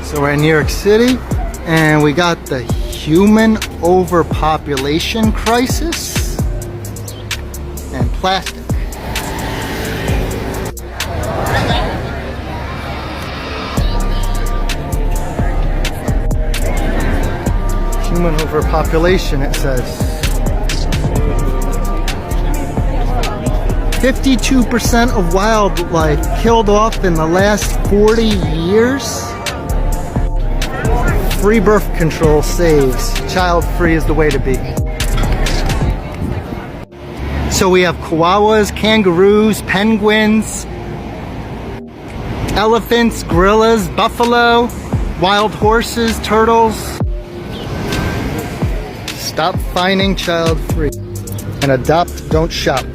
So we're in New York City, and we got the human overpopulation crisis and plastic. Human overpopulation, it says. 52% of wildlife killed off in the last 40 years. Free birth control saves. Child-free is the way to be. So we have koalas, kangaroos, penguins, elephants, gorillas, buffalo, wild horses, turtles. Stop fining child-free and adopt, don't shop.